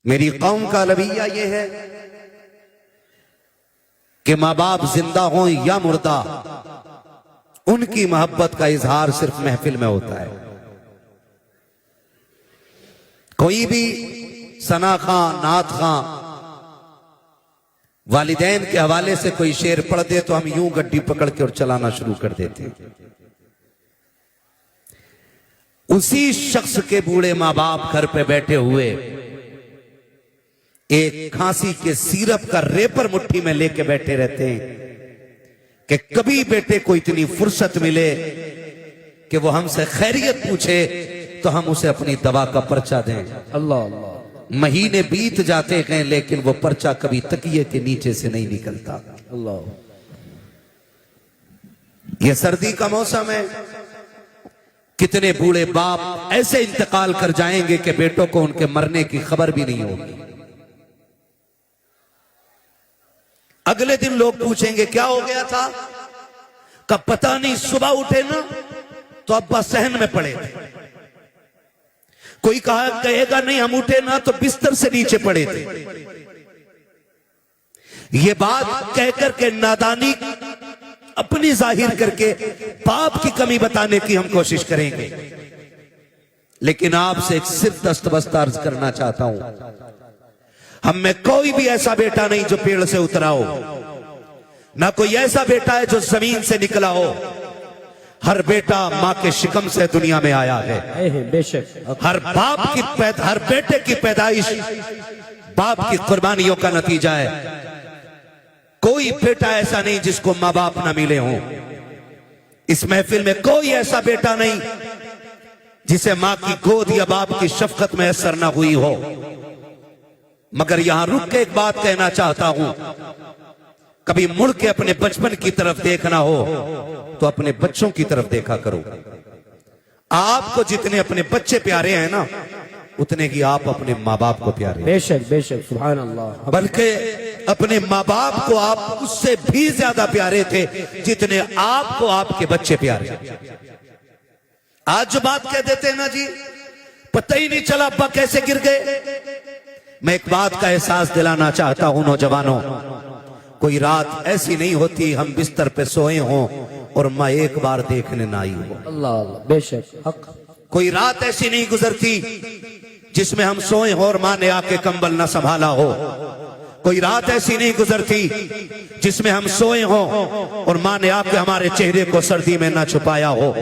मेरी कौम का रवैया ये है कि माँ बाप जिंदा हों या मुर्दा, उनकी मोहब्बत का इजहार सिर्फ महफिल में होता है। कोई भी सना खां, नात खां वालिदैन के हवाले से कोई शेर पढ़ दे तो हम यूं गड्डी पकड़ के और चलाना शुरू कर देते हैं। उसी शख्स के बूढ़े माँ बाप घर पे बैठे हुए एक खांसी के सिरप का रेपर मुट्ठी में लेके बैठे रहते हैं कि कभी बेटे को इतनी फुर्सत मिले कि वो हमसे खैरियत पूछे तो हम उसे अपनी दवा का पर्चा दें। अल्लाह अल्लाह। महीने बीत जाते हैं लेकिन वो पर्चा कभी तकिए के नीचे से नहीं निकलता। अल्लाह। ये सर्दी का मौसम है, कितने बूढ़े बाप ऐसे इंतकाल कर जाएंगे कि बेटों को उनके मरने की खबर भी नहीं होगी। अगले दिन लोग पूछेंगे क्या हो गया था, कब पता नहीं, सुबह उठे ना तो अब्बा सहन में पड़े थे। कोई कहेगा नहीं हम उठे ना तो बिस्तर से नीचे पड़े थे। ये बात कहकर के नादानी अपनी जाहिर करके बाप की कमी बताने की हम कोशिश करेंगे। लेकिन आपसे एक सिर्फ दस्तबस्त अर्ज करना चाहता हूं, हम में कोई भी ऐसा बेटा नहीं जो पेड़ से उतरा हो, ना कोई ऐसा बेटा है जो जमीन से निकला हो। हर बेटा मां के शिकम से दुनिया में आया है। बेशक हर हर बेटे की पैदाइश बाप की कुर्बानियों का नतीजा है। कोई बेटा ऐसा नहीं जिसको माँ बाप ना मिले हों। इस महफिल में कोई ऐसा बेटा नहीं जिसे मां की गोद या बाप की शफकत में असर ना हुई हो। मगर यहां रुक के एक बात कहना चाहता हूं, कभी मुड़ के अपने बचपन की तरफ देखना हो तो अपने बच्चों की तरफ देखा करो। आपको जितने अपने बच्चे प्यारे हैं ना, उतने ही आप अपने माँ बाप को प्यारे हैं। बेशक बेशक, सुभान अल्लाह। बल्कि अपने माँ बाप को आप उससे भी ज्यादा प्यारे थे जितने आपको आपके बच्चे प्यारे। आज जो बात कह देते हैं ना जी, पता ही नहीं चला अब्बा कैसे गिर गए। मैं एक बात का एहसास दिलाना चाहता हूं नौजवानों, कोई रात ऐसी नहीं होती हम बिस्तर पे सोए हों और माँ एक बार देखने ना आई हो। अल्लाह अल्लाह। बेशक हक। कोई रात ऐसी नहीं गुजरती जिसमें हम सोए हों और माँ ने आके कंबल ना संभाला हो। कोई रात ऐसी नहीं गुजरती जिसमें हम सोए हों और माँ ने आके हमारे चेहरे को सर्दी में ना छुपाया हो।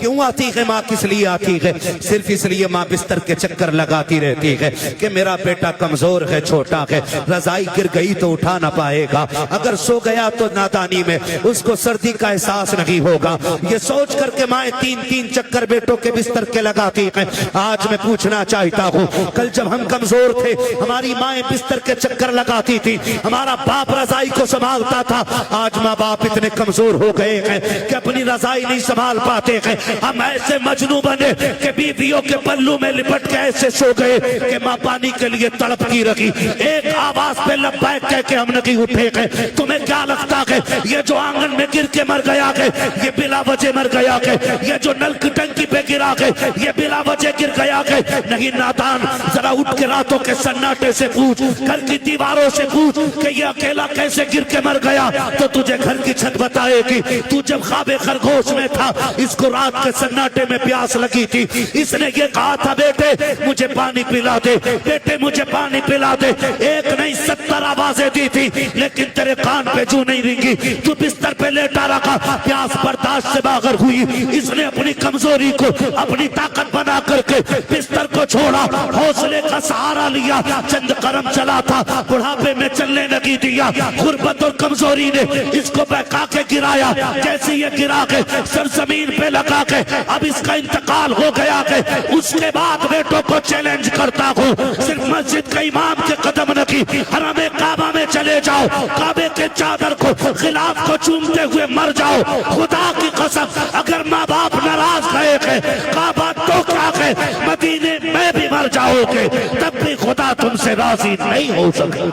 क्यों आती है माँ, किस लिए आती है? सिर्फ इसलिए माँ बिस्तर के चक्कर लगाती रहती है कि मेरा बेटा कमजोर है, छोटा है, रजाई गिर गई तो उठा ना पाएगा, अगर सो गया तो नादानी में उसको सर्दी का एहसास नहीं होगा। ये सोच करके माँ तीन तीन चक्कर बेटों के बिस्तर के लगाती है। आज मैं पूछना चाहता हूँ, कल जब हम कमजोर थे हमारी माए बिस्तर के चक्कर लगाती थी, हमारा बाप रजाई को संभालता था। आज माँ बाप इतने कमजोर हो गए हैं कि अपनी रजाई नहीं संभाल पाते हैं। हम ऐसे मजनू बने कि बीवियों के पल्लू में लिपट के ऐसे सो गए कि माँ पानी के लिए तड़पती रही। एक आवाज पे लब्बैक कह के हम नहीं उठे गए। तुम्हें क्या लगता है ये जो आंगन में गिर के मर गया है ये बिला वजह मर गया है? ये जो नल की टंकी पे गिरा है ये बिला वजह गिर गया है? नहीं नादान, जरा उठ के रातों के सन्नाटे से पूछ, घर की दीवारों से पूछ कि ये अकेला कैसे गिर के मर गया, तो तुझे घर की छत बताएगी। तू जब ख्वाबे खरगोश में था, इसको रात के सन्नाटे में प्यास लगी थी, इसने ये कहा था बेटे मुझे पानी पिला दे, बेटे मुझे पानी पिला दे। एक नहीं 70 आवाजें दी थी लेकिन तेरे कान पे जू नहीं रिंगी। तू बिस्तर पे लेटा रखा, प्यास बर्दाश्त से बाहर हुई। इसने अपनी कमजोरी को अपनी ताकत बना करके बिस्तर को छोड़ा, हौसले का सहारा लिया, चंद कदम चला था, बुढ़ापे में चलने लगी दिया। गुर्बत और कमजोरी ने इसको बहका के गिराया। जैसे ये गिरा के सरजमीन पे लगा के अब इसका इंतकाल हो गया है। उसके बाद बेटों को चैलेंज करता हूँ, सिर्फ मस्जिद के इमाम के कदम नकी, हरमे काबा में चले जाओ, काबे के चादर को खिलाफ को चूमते हुए मर जाओ। खुदा की कसम अगर माँ बाप नाराज गए हैं, काबा तो क्या है, मदीने में भी मर जाओगे तब भी खुदा तुमसे राजी नहीं हो सके।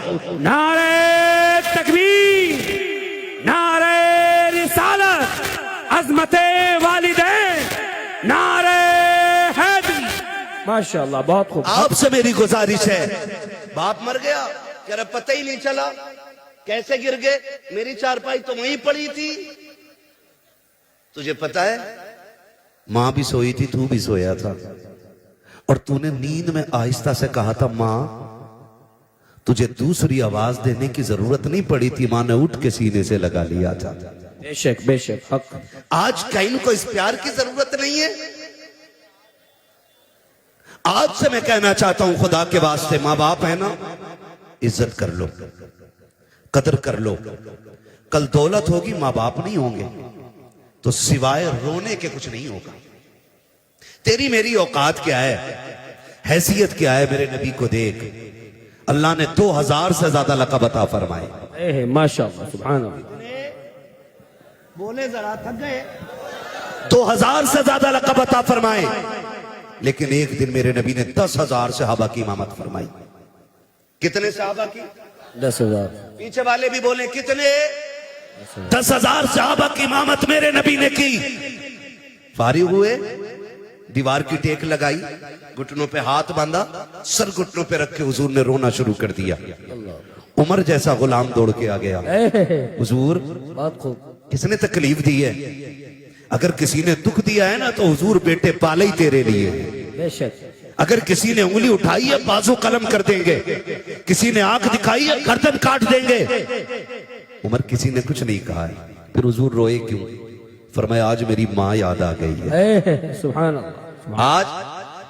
नारे तकबीर, नारे रिसालत, अज़मते वालिदैन, नारे हैदरी। माशाअल्लाह, बहुत खूब। आपसे मेरी गुजारिश है बाप मर गया, कह रहा पता ही नहीं चला, कैसे गिर गए, मेरी चारपाई तो वहीं पड़ी थी। तुझे पता है मां भी सोई थी, तू भी सोया था, और तूने नींद में आहिस्ता से कहा था मां, तुझे दूसरी आवाज देने की जरूरत नहीं पड़ी थी, मां ने उठ के सीने से लगा लिया था। बेशक बेशक हक। आज कैन को इस प्यार की जरूरत नहीं है। आज से मैं कहना चाहता हूं, खुदा के वास्ते मां बाप है ना, इज्जत कर लो, कदर कर लो। कल दौलत होगी, मां बाप नहीं होंगे तो सिवाय रोने के कुछ नहीं होगा। तेरी मेरी औकात क्या है, हैसियत क्या है, मेरे नबी को देख। अल्लाह ने 2000 से ज्यादा लक़ब अता फरमाए। माशाअल्लाह सुभान अल्लाह। बोले जरा, थक गए। 2000 से ज्यादा लक़ब अता फरमाए, लेकिन एक दिन मेरे नबी ने 10,000 सहाबा की इमामत फरमाई। कितने सहाबा की? 10,000। पीछे वाले भी बोले कितने? 10,000 सहाबा की इमामत मेरे नबी ने की। फारिग हुए, दीवार की टेक लगाई, घुटनों पे हाथ बांधा, सर घुटनों पे रख के हुजूर ने रोना शुरू कर दिया। उमर जैसा गुलाम दौड़ के आ गया, हुजूर बात खूब। किसने तकलीफ दी है? अगर किसी ने दुख दिया है ना तो हुजूर बेटे पाले ही तेरे लिए। बेशक। अगर किसी ने उंगली उठाई है बाजू कलम कर देंगे, किसी ने आंख दिखाई है गर्दन काट देंगे। उमर किसी ने कुछ नहीं कहा है, फिर हुजूर रोए क्यों? फरमाया आज मेरी माँ याद आ गई है। सुभान अल्लाह। आज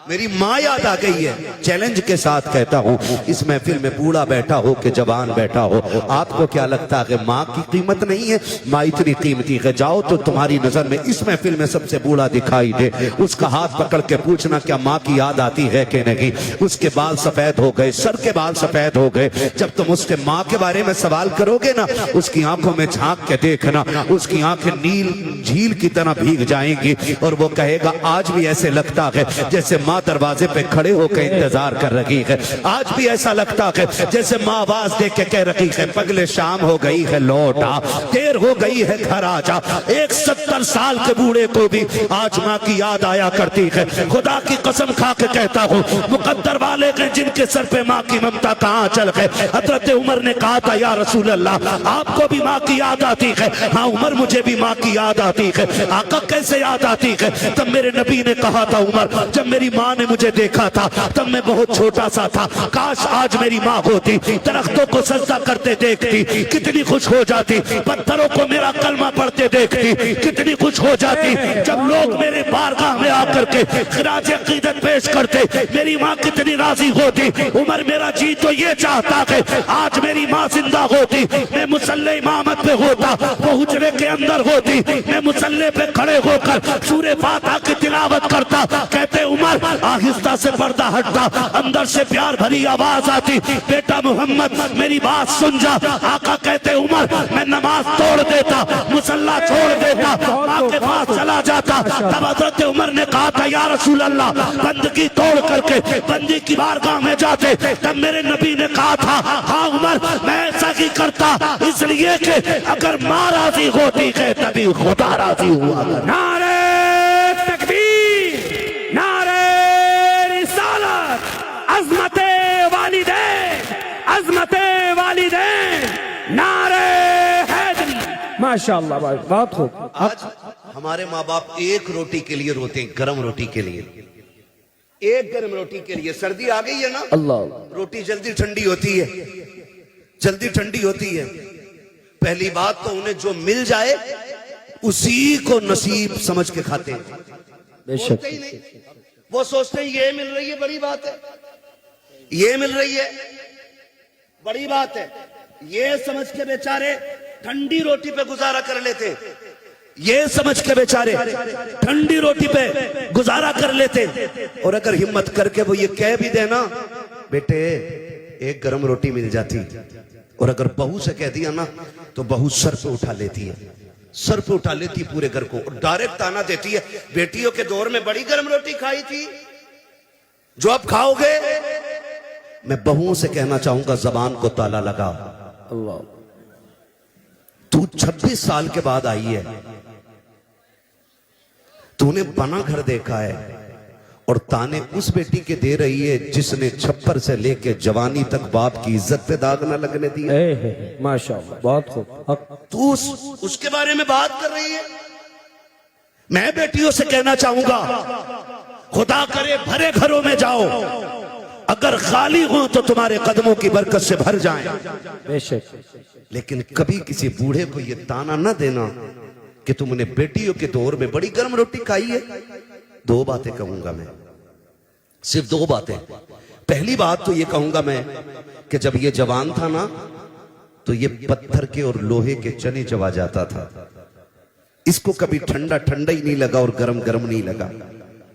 मेरी माँ याद आ गई है। चैलेंज के साथ कहता हूँ, इस महफिल में बूढ़ा बैठा हो कि जवान बैठा हो, आपको क्या लगता है कि माँ की कीमत नहीं है? माँ इतनी कीमती है, जाओ तो तुम्हारी नजर में इस महफिल में सबसे बूढ़ा दिखाई दे, उसका हाथ पकड़ के पूछना क्या माँ की याद आती है कि नहीं। उसके बाल सफेद हो गए, सर के बाल सफेद हो गए, जब तुम उसके माँ के बारे में सवाल करोगे ना, उसकी आंखों में झांक के देखना, उसकी आंखें नील झील की तरह भीग जाएंगी, और वो कहेगा आज भी ऐसे लगता है जैसे माँ दरवाजे पे खड़े होकर इंतजार कर रही है। आज भी ऐसा लगता है जैसे माँ आवाज दे के कह रही है पगले शाम हो गई है लौट आ, देर हो गई है घर आ जा। एक 70 साल के बूढ़े को भी आज माँ की याद आया करती है। खुदा की कसम खा के कहता हूँ, मुकद्दर वाले के जिनके सर पे माँ की ममता कहाँ चल गए। हजरत उमर ने कहा था या रसूल अल्लाह आपको भी माँ की याद आती है? हाँ उमर मुझे भी माँ की याद आती है। आका कैसे याद आती है? तब मेरे नबी ने कहा था उमर जब मेरी माँ ने मुझे देखा था तब मैं बहुत छोटा सा था, काश आज मेरी माँ होती, दरख्तों को सजदा करते देखती कितनी खुश हो जाती, पत्थरों को मेरा कलमा पढ़ते देखती कितनी खुश हो जाती, जब लोग मेरे बारगाह में आकर के खिराज अकीदत पेश करते मेरी माँ कितनी राजी होती। उमर मेरा जी तो ये चाहता है आज मेरी माँ जिंदा होती, मैं मुसल्ले इमामत पे होता, वो हुजरे के अंदर होती, मैं मुसल्ले पे खड़े होकर सूरे फातिहा की तिलावत करता। कहते उमर आहिस्ता से पर्दा हटता, अंदर से प्यार भरी आवाज आती, बेटा मोहम्मद मेरी बात सुन जा। आका कहते उमर मैं नमाज तोड़ देता, मुसल्ला छोड़ देता, माँ के पास चला जाता। तब हजरत उमर ने कहा था या रसूल अल्लाह बंदगी तोड़ करके बंदी की बारगाह में जाते। तब मेरे नबी ने कहा था हाँ उमर मैं ऐसा ही करता, इसलिए कि अगर माँ राजी होती है तभी खुदा राजी हुआ। नारे तकबीर, नारे रिसालत, अज़मते वालिदैन, अज़मते वालिदैन, नारे हैदरी। माशाअल्लाह बात खूब। आज हमारे माँ बाप एक रोटी के लिए रोते हैं, गर्म रोटी के लिए, एक गर्म रोटी के लिए। सर्दी आ गई है ना, अल्लाह रोटी जल्दी ठंडी होती है, जल्दी ठंडी होती है। पहली बात तो उन्हें जो मिल जाए उसी को नसीब समझ के खाते हैं, बेशक। ही नहीं। वो सोचते हैं ये मिल रही है बड़ी बात है, ये मिल रही है बड़ी बात है, ये समझ के बेचारे ठंडी रोटी पे गुजारा कर लेते, ये समझ के बेचारे ठंडी रोटी पे गुजारा कर लेते। और अगर हिम्मत करके वो ये कह भी देना बेटे एक गर्म रोटी मिल जाती, और अगर बहू से कह दिया ना तो बहू सर पे उठा लेती है, सर पे उठा लेती पूरे घर को, और डायरेक्ट ताना देती है बेटियों के दौर में बड़ी गर्म रोटी खाई थी जो अब खाओगे। मैं बहुओं से कहना चाहूंगा जबान को ताला लगा। अल्लाह तू 26 साल के बाद आई है, तूने बना घर देखा है, और ताने उस बेटी के दे रही है जिसने छप्पर से लेके जवानी तक बाप की इज्जत पे दाग ना लगने दी। माशाअल्लाह, बहुत खूब। हक। तू उसके बारे में बात कर रही है। मैं बेटियों से कहना चाहूंगा, खुदा करे भरे घरों में जाओ, अगर खाली हो तो तुम्हारे कदमों की बरकत से भर जाएं। बेशक। लेकिन कभी किसी बूढ़े को यह ताना ना देना कि तुमने बेटियों के दौर में बड़ी गर्म रोटी खाई है। दो बातें कहूंगा मैं, सिर्फ दो बातें। पहली बात तो यह कहूंगा मैं कि जब ये जवान था ना, तो ये पत्थर के और लोहे के चने चबा जाता था। इसको कभी ठंडा ठंडा ही नहीं लगा और गरम गरम नहीं लगा।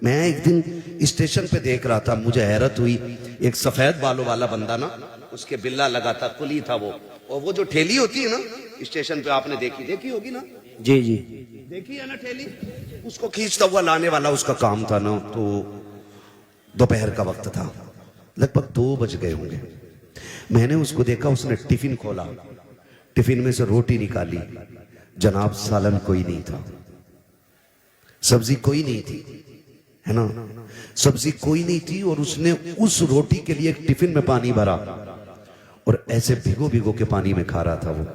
मैं एक दिन स्टेशन पे देख रहा था, मुझे हैरत हुई। एक सफेद बालों वाला बंदा ना, उसके बिल्ला लगा था, कुली था वो, और वो जो ठेली होती है ना स्टेशन पे, आपने देखी होगी ना? जी जी, देखी है ना ठेली? उसको खींचता हुआ लाने वाला उसका काम था ना। तो दोपहर का वक्त था, लगभग 2 बज गए होंगे। मैंने उसको देखा, उसने टिफिन खोला, टिफिन में से रोटी निकाली। जनाब सालन कोई नहीं था, सब्जी कोई नहीं थी, है ना, सब्जी कोई नहीं थी। और उसने उस रोटी के लिए एक टिफिन में पानी भरा और ऐसे भिगो भिगो के पानी में खा रहा था वो।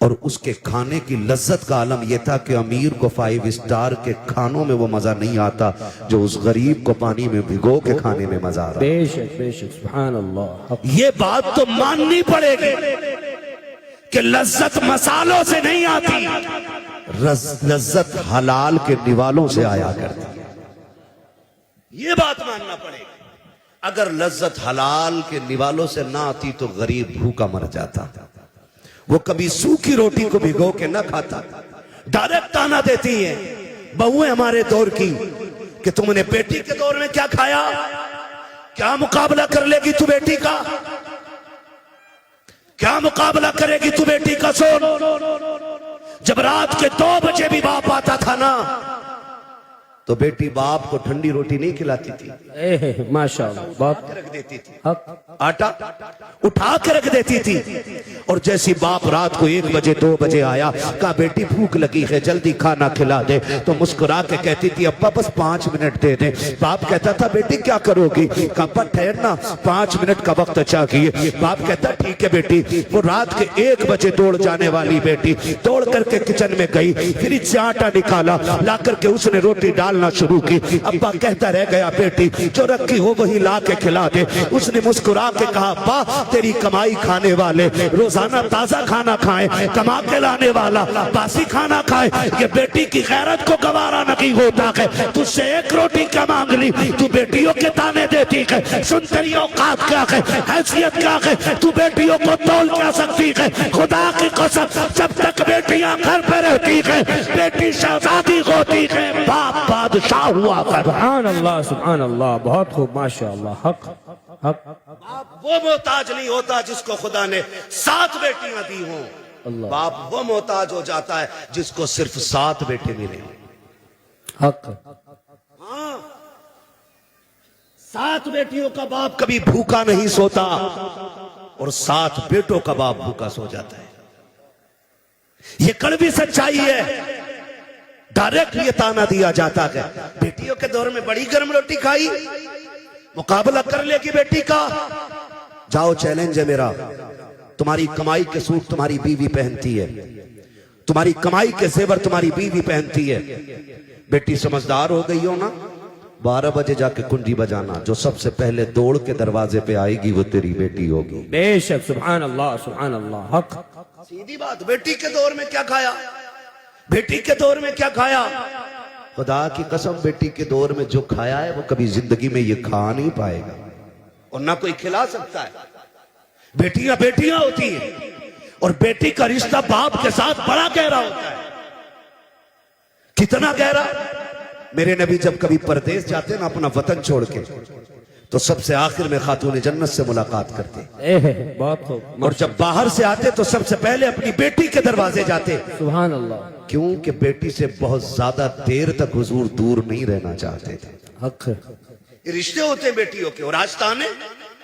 और उसके खाने की लज्जत का आलम यह था कि अमीर को 5 स्टार के खानों में वो मजा नहीं आता जो उस गरीब को पानी में भिगो के खाने में मजा आ रहा। बेशक बेशक, सुभान अल्लाह। ये बात तो माननी पड़ेगी कि लज्जत मसालों से नहीं आती, लज्जत हलाल के निवालों से आया करती है। ये बात मानना पड़ेगा। अगर लज्जत हलाल के निवालों से ना आती तो गरीब भूखा मर जाता। वो कभी सूखी रोटी को भिगो के ना खाता। डायरेक्ट ताना देती है बहुएं हमारे दौर की कि तुमने बेटी के दौर में क्या खाया, क्या मुकाबला कर लेगी तू बेटी का, क्या मुकाबला करेगी तू बेटी का। सोन, जब रात के 2 बजे भी बाप आता था ना, तो बेटी बाप को ठंडी रोटी नहीं खिलाती थी, माशाअल्लाह, बहुत रख देती थी। हक। आटा उठा के रख देती थी। और जैसी बाप रात को 1 बजे 2 बजे आया, कहा बेटी भूख लगी है, जल्दी खाना खिला दे, तो मुस्कुरा के कहती थी अब्बा बस 5 मिनट दे दे। बाप कहता था बेटी क्या करोगी, कहा अब्बा ठहरना, 5 मिनट का वक्त चाहिए। बाप कहता ठीक है बेटी। वो रात के 1 बजे दौड़ जाने वाली बेटी दौड़ करके किचन में गई, फ्रिज से आटा निकाला, ला करके उसने रोटी डालना शुरू की। अब्बा कहता रह गया बेटी जो रखी हो वही ला के खिला दे। उसने मुस्कुरा के कहा अब्बा तेरी कमाई खाने वाले रोजाना ताजा खाना खाए, कमा के लाने वाला बासी खाना खाए। ये बेटी की गैरत को गवारा नहीं होता है। तुझसे 1 रोटी क्या मांग ली, तू बेटियों के ताने देती है। सुन तेरी औकात क्या है, हैसियत क्या है, तू बेटियों को तोल क्या सकती है। खुदा की कसम, जब तक बेटियां घर पे रहती है, बेटी शहजादी होती है, बाप बादशाह हुआ कर। सुभान अल्लाह, सुभान अल्लाह, बहुत खूब, माशाअल्लाह। हक हक। बाप वो मोहताज नहीं होता जिसको खुदा ने 7 बेटियां दी हों। अल्लाह। बाप वो मोहताज हो जाता है जिसको सिर्फ 7 बेटे मिले। हक। हाँ, 7 बेटियों का बाप कभी भूखा नहीं सोता और 7 बेटों का बाप भूखा सो जाता है। ये कड़वी सच्चाई है। डायरेक्ट ये ताना दिया जाता है बेटियों के दौर में बड़ी गर्म रोटी खाई, मुकाबला कर लेगी बेटी का। जाओ, चैलेंज है मेरा, तुम्हारी कमाई के सूट तुम्हारी बीवी पहनती है, तुम्हारी कमाई के जेवर तुम्हारी बीवी पहनती है। बेटी समझदार हो गई हो ना, 12 बजे जाके कुंडी बजाना, जो सबसे पहले दौड़ के दरवाजे पे आएगी वो तेरी बेटी होगी। बेशक, सुभान अल्लाह, सुभान अल्लाह। हक। सीधी बात। बेटी के दौर में क्या खाया, बेटी के दौर में क्या खाया, खुदा की कसम बेटी के दौर में जो खाया है वो कभी जिंदगी में ये खा नहीं पाएगा और ना कोई खिला सकता है। बेटियां बेटियां होती हैं और बेटी का रिश्ता बाप के साथ बड़ा गहरा होता है। कितना गहरा, मेरे नबी जब कभी परदेश जाते ना अपना वतन छोड़ के, तो सबसे आखिर में खातून जन्नत से मुलाकात करते। बहुत खूब। और जब बाहर से आते तो सबसे पहले अपनी बेटी के दरवाजे जाते। सुभान अल्लाह। क्योंकि बेटी से बहुत ज्यादा देर तक हुजूर दूर नहीं रहना चाहते थे। हक। ये रिश्ते होते हैं बेटियों के। और आज ताने,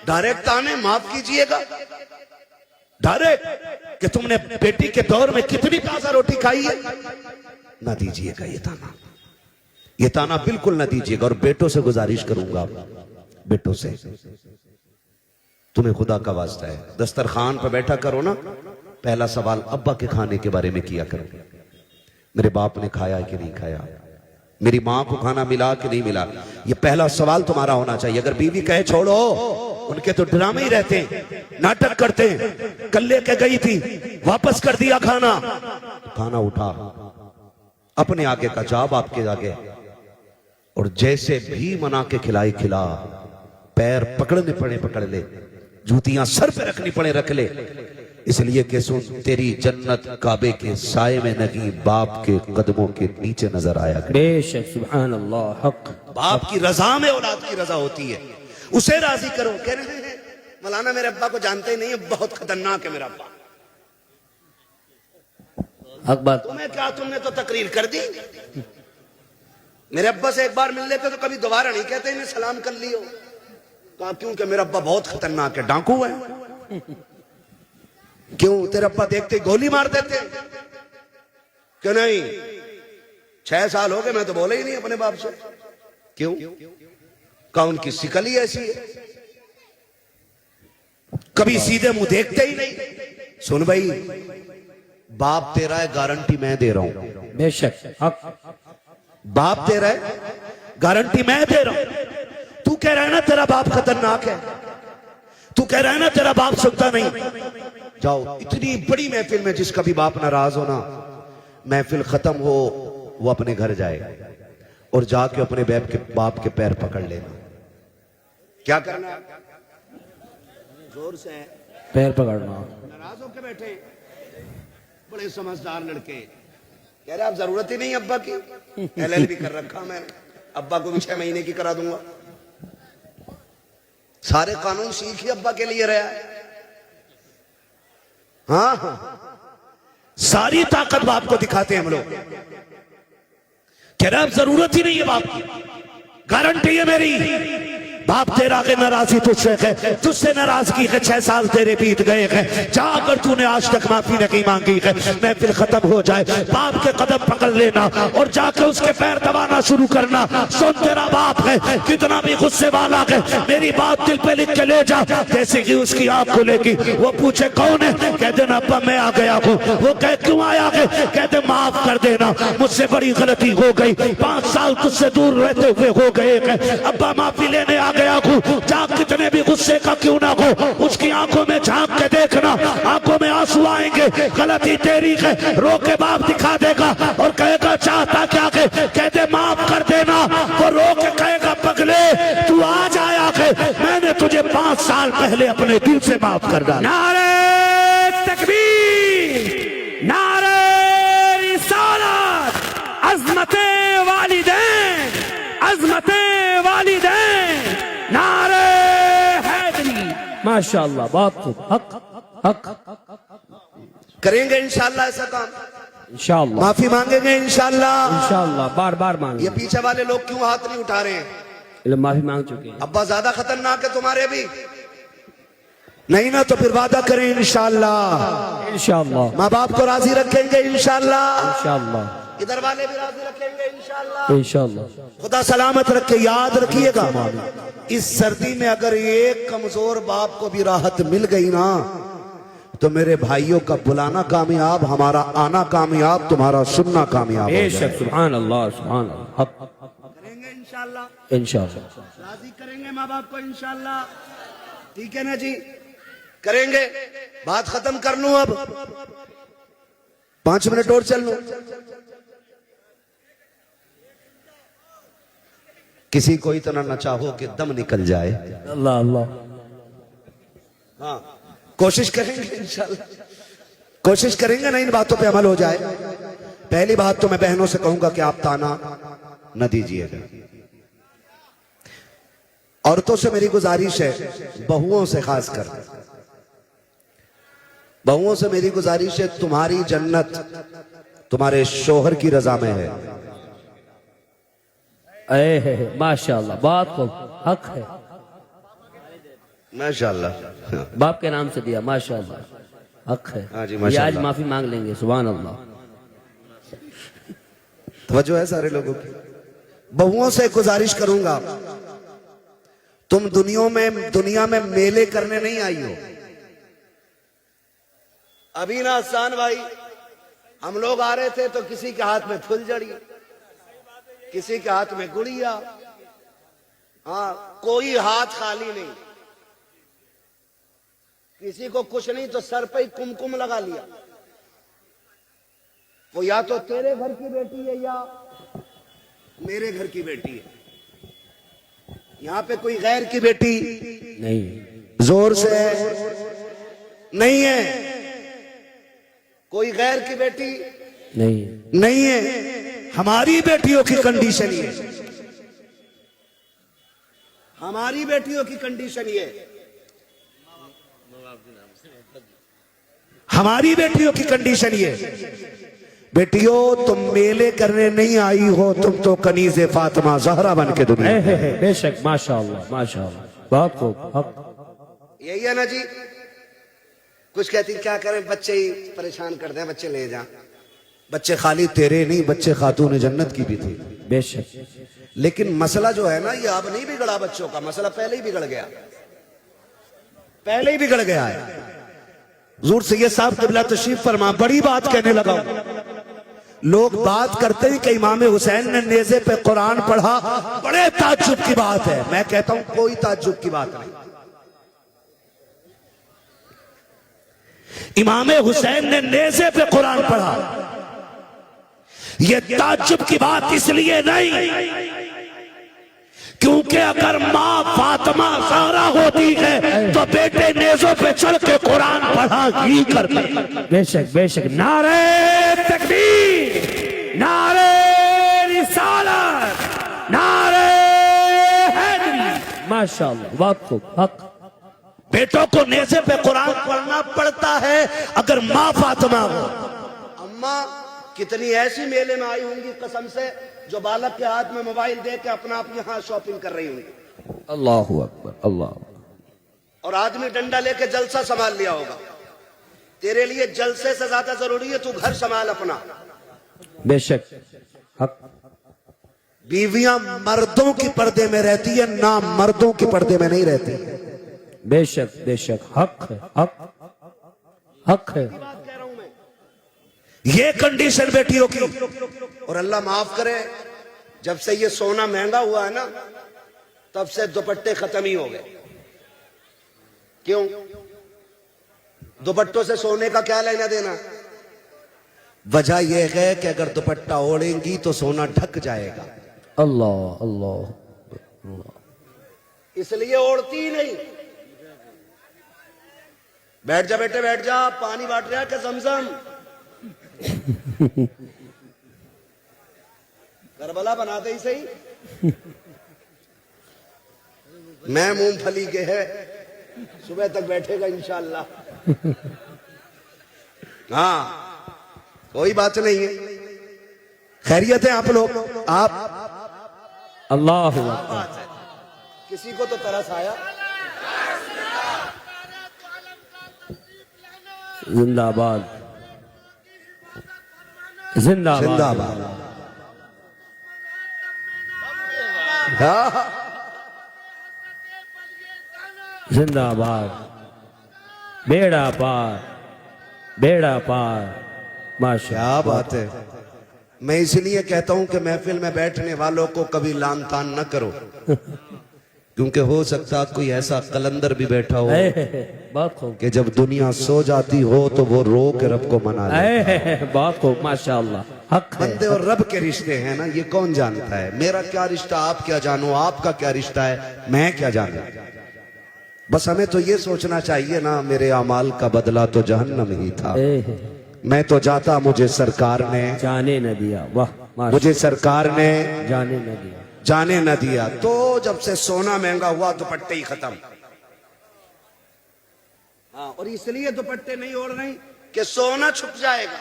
डायरेक्ट ताने, माफ कीजिएगा, डायरेक्ट कि तुमने बेटी के दौर में कितनी ताजा रोटी खाई है, ना दीजिएगा ये ताना। ये ताना बिल्कुल न दीजिएगा। और बेटों से गुजारिश करूंगा, बेटों से, तुम्हें खुदा का वास्ता है, दस्तरखान पर बैठा करो ना, पहला सवाल अब्बा के खाने के बारे में किया करो। मेरे बाप ने खाया कि नहीं खाया, मेरी मां को खाना मिला कि नहीं मिला, ये पहला सवाल तुम्हारा होना चाहिए। अगर बीवी कहे छोड़ो, उनके तो ड्रामे ही रहते हैं, नाटक करते हैं, कल लेके गई थी वापस कर दिया खाना, खाना उठा, अपने आगे का जवाब आपके आगे, और जैसे भी मना के खिलाई खिला, पैर पकड़ने पड़े पकड़ ले, जूतियां सर पे रखनी पड़े रख ले, इसलिए कि सुन, तेरी जन्नत काबे के साये में नहीं, बाप के कदमों के नीचे नजर आया करे। बेशक, सुभान अल्लाह, हक। बाप की रजा में औलाद की रजा होती है, उसे राजी करो। कह रहे हैं मौलाना मेरे अब्बा को जानते ही नहीं है, बहुत खतरनाक है मेरा अब्बा। हक बात। तुम्हें क्या, तुमने तो तकरीर कर दी। मेरे अब्बा से एक बार मिल लेते तो कभी दोबारा नहीं कहते इन्हें सलाम कर लियो। कहा क्योंकि मेरा अब्बा बहुत खतरनाक है, डाकू है। क्यों, तेरे अब्बा देखते गोली मार देते? क्यों नहीं, 6 साल हो गए मैं तो बोला ही नहीं अपने बाप से। क्यों? कहा उनकी शिकल ही ऐसी है, कभी सीधे मुंह देखते ही नहीं। सुन भाई, बाप तेरा है, गारंटी मैं दे रहा हूं। बेशक, हक। बाप तेरा है, गारंटी मैं दे रहा हूं। तू कह रहा है ना तेरा बाप खतरनाक है, तू कह रहा है ना तेरा बाप सुनता नहीं। जाओ, इतनी बड़ी महफिल में जिसका भी बाप नाराज हो ना, महफिल खत्म हो, वो अपने घर जाए और जाके अपने बाप के पैर पकड़ लेना। क्या करना? जोर से पैर पकड़ना। नाराज होके बैठे, बड़े समझदार लड़के, कह रहे आप जरूरत ही नहीं अब्बा की, LLB कर रखा मैंने, अब्बा को भी 6 महीने की करा दूंगा। सारे कानून सीख ही अब्बा के लिए रहा है। हाँ, सारी ताकत बाप को दिखाते हैं हम लोग। कह रहे अब जरूरत ही नहीं है बाप की, गारंटी है मेरी। बाप तेरा के नाराजी तुझसे है, तुझसे नाराजगी है, 6 साल तेरे बीत गए हैं, जाकर तूने आज तक माफी नहीं मांगी है। महफिल खत्म हो जाए, बाप के कदम पकड़ लेना और जाकर उसके पैर दबाना शुरू करना। सुन, तेरा बाप है, कितना भी गुस्से वाला है, मेरी बात दिल पे लिख के ले जा। जैसे कि उसकी आंख खुलेगी, वो पूछे कौन है, कह देना अब्बा मैं आ गया हूँ। वो कह क्यों आया है, कहते माफ कर देना, मुझसे बड़ी गलती हो गई, 5 साल तुझसे दूर रहते हुए हो गए हैं, अब्बा माफी लेने आ गया हूं। जा, कितने भी गुस्से का क्यों ना हो, उसकी आंखों में झांक के देखना, आंखों में आंसू आएंगे, गलती तेरी है, रो के बाप दिखा देगा और कहेगा चाहता क्या है, कहते माफ कर देना, वो रो के कहेगा पगले तू आज आया है, मैंने तुझे 5 साल पहले अपने दिल से माफ कर डाला। नारे तकबीर, नारे रिसालत, अज़मते वालिदैन, अज़मते वालिदैन, नारे हैदरी। माशाअल्लाह, बहुत खूब, हक, हक। करेंगे इंशाल्लाह ऐसा काम, इंशाअल्लाह, माफी मांगेंगे इंशाल्लाह। इंशाअल्लाह, बार बार ये मांगे। पीछे वाले लोग क्यों हाथ नहीं उठा रहे हैं? ये लोग माफी मांग चुके हैं। अब्बा ज्यादा खतरनाक है तुम्हारे भी नहीं ना, तो फिर वादा करें इंशाल्लाह, इंशाअल्लाह, माँ बाप को राजी रखेंगे इंशाल्लाह, इंशाअल्लाह, इधर वाले भी राजी रखेंगे इंशाल्लाह। इंशाअल्लाह। खुदा सलामत रखे। याद रखिएगा, इस सर्दी में अगर एक कमजोर बाप को भी राहत मिल गई ना, तो मेरे भाइयों का बुलाना कामयाब, हमारा आना कामयाब, तुम्हारा सुनना कामयाब। बेशक, सुभान अल्लाह, सुभान अल्लाह, हक। करेंगे इंशाल्लाह, इंशाअल्लाह, राजी करेंगे माँ बाप को इंशाल्लाह। ठीक है ना जी, करेंगे। बात खत्म कर लूं अब, 5 मिनट और चल लूं। किसी को इतना न चाहो कि दम निकल जाए। अल्लाह अल्लाह। हाँ, कोशिश करेंगे इंशाल्लाह, कोशिश करेंगे ना इन बातों पे अमल हो जाए। पहली बात तो मैं बहनों से कहूंगा कि आप ताना न दीजिएगा। औरतों से मेरी गुजारिश है, बहुओं से खासकर बहुओं से मेरी गुजारिश है, तुम्हारी जन्नत तुम्हारे शोहर की रजा में है। माशाअल्लाह, बात को हक है। माशाअल्लाह, बाप के नाम से दिया, माशाअल्लाह, हक है। हाँ जी, ये माशाअल्लाह। आज माफी मांग लेंगे, सुभान अल्लाह। तवज्जो है सारे लोगों की। बहुओं से गुजारिश करूंगा, तुम दुनिया में मेले करने नहीं आई हो। अभी ना हसन भाई, हम लोग आ रहे थे तो किसी के हाथ में फुलझड़ी, किसी के हाथ में गुड़िया, हाँ कोई हाथ खाली नहीं, किसी को कुछ नहीं तो सर पे ही कुमकुम लगा लिया। वो या तो तेरे घर की बेटी है या मेरे घर की बेटी है। यहां पे कोई गैर की बेटी नहीं, जोर से नहीं है, कोई गैर की बेटी नहीं है। हमारी बेटियों की कंडीशन ये, हमारी बेटियों की कंडीशन ये, हमारी बेटियों की कंडीशन ये। बेटियों तुम मेले करने नहीं आई हो, तुम तो कनीज़े फातिमा ज़हरा बन के दुनिया में। बेशक, माशाअल्लाह माशाअल्लाह, बहुत खूब, हक। यही है ना जी। कुछ कहती क्या करें, बच्चे ही परेशान कर दें, बच्चे ले जा। बच्चे खाली तेरे नहीं, बच्चे खातून जन्नत की भी थी। बेशक, लेकिन मसला जो है ना, ये अब नहीं बिगड़ा बच्चों का, मसला पहले ही बिगड़ गया, पहले ही बिगड़ गया है। हुजूर सैयद साहब क़िबला तशरीफ फरमा, बड़ी बात कहने लगा। लोग बात करते हैं कि इमाम हुसैन ने नेज़े पे कुरान पढ़ा, बड़े ताज्जुब की बात है। मैं कहता हूं कोई ताज्जुब की बात नहीं। इमाम हुसैन ने नेज़े पे कुरान पढ़ा, यह ताज्जुब की बात इसलिए नहीं क्योंकि अगर माँ फातिमा ज़हरा होती है तो बेटे नेज़ों पे चढ़ के कुरान पढ़ा ही करते। बेशक बेशक, नारे तकबीर, नारे रिसालत, नारे हैदरी। माशाअल्लाह, बहुत खूब, हक। बेटों को नेज़े पे कुरान पढ़ना पड़ता है अगर माँ फातिमा हो। अम्मा कितनी ऐसी मेले में आई होंगी कसम से, जो बालक के हाथ में मोबाइल दे के अपना अपने हाथ शॉपिंग कर रही होंगी। अल्लाहु अकबर, अल्लाह। और आदमी डंडा लेके जलसा संभाल लिया होगा। तेरे लिए जलसे से ज्यादा जरूरी है तू घर संभाल अपना। बेशक, हक। बीवियां मर्दों की पर्दे में रहती है ना, मर्दों की पर्दे में नहीं रहती। बेशक बेशक, हक है, हक है। ये कंडीशन बेटियों की। और अल्लाह माफ करे, जब से ये सोना महंगा हुआ है ना, तब से दुपट्टे खत्म ही हो गए। क्यों? दुपट्टों से सोने का क्या लेना देना? वजह यह है कि अगर दुपट्टा ओढ़ेंगी तो सोना ढक जाएगा, अल्लाह अल्लाह, इसलिए ओढ़ती ही नहीं। बैठ जा बेटे, बैठ जा, पानी बांट रहा है क्या ज़मज़म? करबला बनाते ही सही। मैं मूंगफली के है, सुबह तक बैठेगा इंशाअल्लाह। हाँ कोई बात नहीं है, खैरियत है आप लोग? आप अल्लाह अकबर। किसी को तो तरस आया? जिंदाबाद जिंदाबाद जिंदाबाद। हाँ जिंदाबाद, बेड़ा पार, बेड़ा पार, माशा। क्या बात है। मैं इसलिए कहता हूं कि महफिल में बैठने वालों को कभी लान तान न करो, क्योंकि हो सकता कोई ऐसा कलंदर भी बैठा हो बहुत खूब, कि जब दुनिया सो जाती हो तो वो रो के रब को मना ले। बहुत खूब, माशाअल्लाह, हक है। बंदे और रब के रिश्ते हैं ना, ये कौन जानता है? मेरा क्या रिश्ता आप क्या जानो, आपका क्या रिश्ता है मैं क्या जानू। बस हमें तो ये सोचना चाहिए ना, मेरे अमाल का बदला तो जहन्नम ही था। मैं तो जाता, मुझे सरकार ने जाने न दिया, वाह, मुझे सरकार ने जाने न दिया, जाने न दिया। तो जब से सोना महंगा हुआ दुपट्टे ही खत्म। हाँ, और इसलिए दुपट्टे नहीं ओढ़ रही कि सोना छुप जाएगा,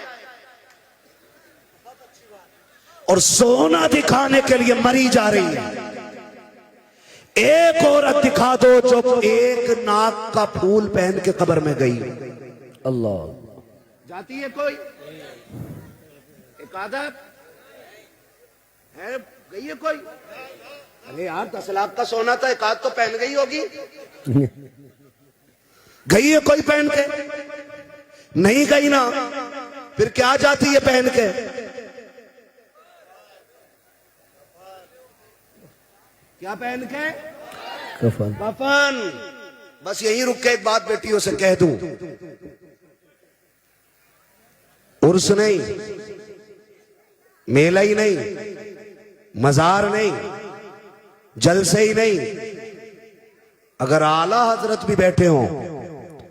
और सोना दिखाने के लिए मरी जा रही है। एक औरत दिखा दो जो एक नाक का फूल पहन के कब्र में गई। अल्लाह, जाती है कोई? एक आदत है गई है कोई? अरे यार 10 लाख का सोना था, एक आध तो पहन गई होगी। गई है कोई पहन के? नहीं गई ना, फिर क्या जाती है पहन के? क्या पहन के? कफन। कफन। बस यहीं रुक के एक बात बेटियों से कह दूं, उर्स नहीं, मेला ही नहीं, मजार नहीं, जलसे ही नहीं, अगर आला हजरत भी बैठे हों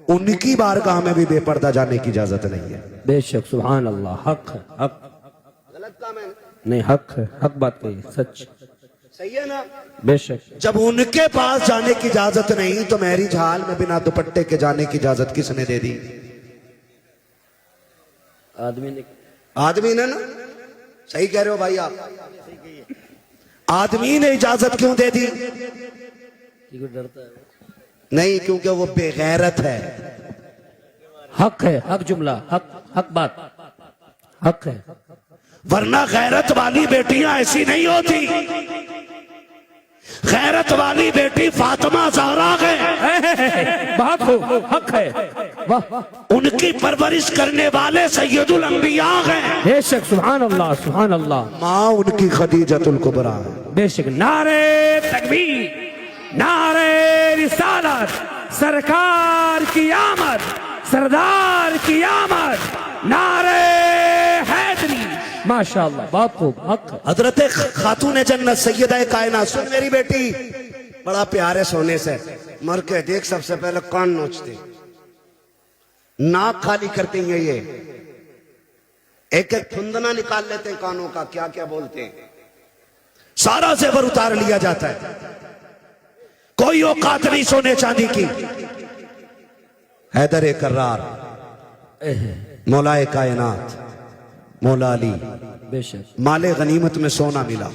उनकी बारगाह में भी बेपर्दा जाने की इजाजत नहीं है। बेशक, सुभान अल्लाह, हक है, हक। गलत काम है? नहीं, हक है, हक बात कही, सच। सही है ना? बेशक। जब उनके पास जाने की इजाजत नहीं तो मैरिज हाल में बिना दुपट्टे के जाने की इजाजत किसने दे दी? आदमी ने ना। सही कह रहे हो भाई आप। आदमी ने इजाजत क्यों दे दी? डरता है नहीं, क्योंकि वो बेगैरत है। हक है, हक जुमला, हक, हक बात, हक है। वरना गैरत वाली बेटियां ऐसी नहीं होती। गैरत वाली बेटी फातिमा ज़हरा है। बात हो, हक है, वाह। उनकी परवरिश करने वाले सैयदुल अंबिया हैं। बेशक, सुभान अल्लाह, सुभान अल्लाह। माँ उनकी खदीजतुल कुबरा है। बेशक। नारे तकबीर, नारे रिसालत, सरकार की आमद, सरदार की आमद, नारे हैदरी। माशाअल्लाह, बहुत खूब, हक है। हजरत खातून जन्नत सैयदा कायनात, सुन मेरी बेटी, बड़ा प्यार है सोने से। मर के देख, सबसे पहले कान नोचते, नाक खाली करते हैं, ये एक एक फुंदना निकाल लेते हैं कानों का, क्या क्या बोलते हैं, सारा जेवर उतार लिया जाता है। कोई औकात नहीं सोने चांदी की। हैदर कर्रार, मौलाए कायनात, मौला अली, बेशक। माले गनीमत में सोना मिला।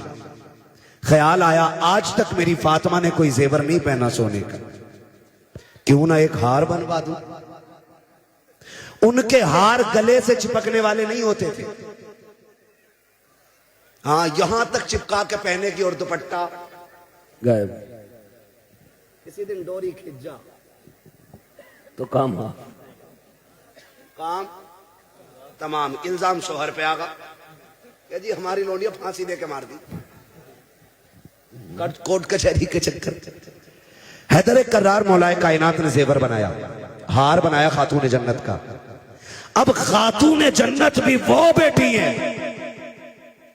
ख्याल आया आज तक मेरी फातिमा ने कोई जेवर नहीं पहना सोने का, क्यों ना एक हार बनवा दूं। उनके हार गले से चिपकने वाले नहीं होते थे, हाँ यहां तक चिपका के पहनेगी और दुपट्टा गायब। किसी दिन डोरी खिंच जा तो काम, हाँ, काम तमाम। इल्जाम शोहर पे आगा कि जी हमारी लोनिया फांसी दे के मार दी, कोर्ट कचहरी के चक्कर। हैदर कर्रार मौलाए कायनात ने जेवर बनाया, हार बनाया खातून जन्नत का। अब खातून जन्नत भी वो बेटी है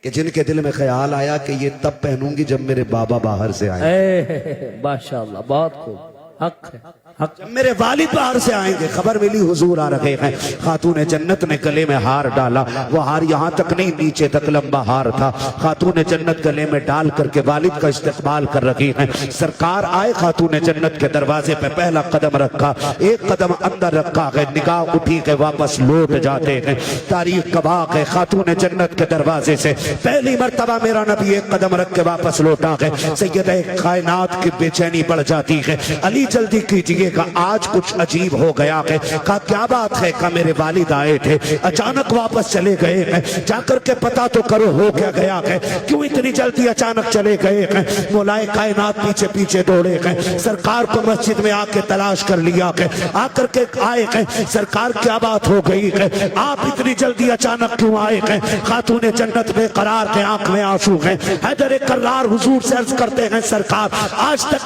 कि जिनके दिल में ख्याल आया कि ये तब पहनूंगी जब मेरे बाबा बाहर से आए। माशाअल्लाह, बहुत खूब, हक है, हक। जब मेरे वालिद बाहर से आएंगे, खबर मिली हुजूर आ रहे हैं। खातून जन्नत ने गले में हार डाला, वो हार यहां तक नहीं नीचे तक लंबा हार था। खातून जन्नत गले में डाल करके वालिद का इस्तेकबाल कर रही हैं। सरकार आए, खातून जन्नत के दरवाजे पे पहला कदम रखा, एक कदम अंदर रखा है, निगाह उठी के वापस लौट जाते हैं। तारीख गवाह है, खातून जन्नत के दरवाजे से पहली मर्तबा मेरा नबी एक कदम रख के वापस लौटा है। सैयदा कायनात की बेचैनी बढ़ जाती है। अली जल्दी कीजिए, आज कुछ अजीब हो गया है। कहा क्या बात है? का मेरे वालिद आए थे, अचानक वापस चले गए हैं, जाकर के पता तो करो हो क्या गया है, क्यों इतनी जल्दी अचानक चले गए हैं। मौलाए कायनात पीछे पीछे दौड़े हैं, सरकार को मस्जिद में आके तलाश कर लिया है, आकर के आए हैं। सरकार क्या बात हो गई है, आप इतनी जल्दी अचानक क्यों आए हैं? खातून जन्नत बेकरार के आंख में आंसू हैं। हैदर कर्रार हुजूर से अर्ज करते हैं, सरकार आज तक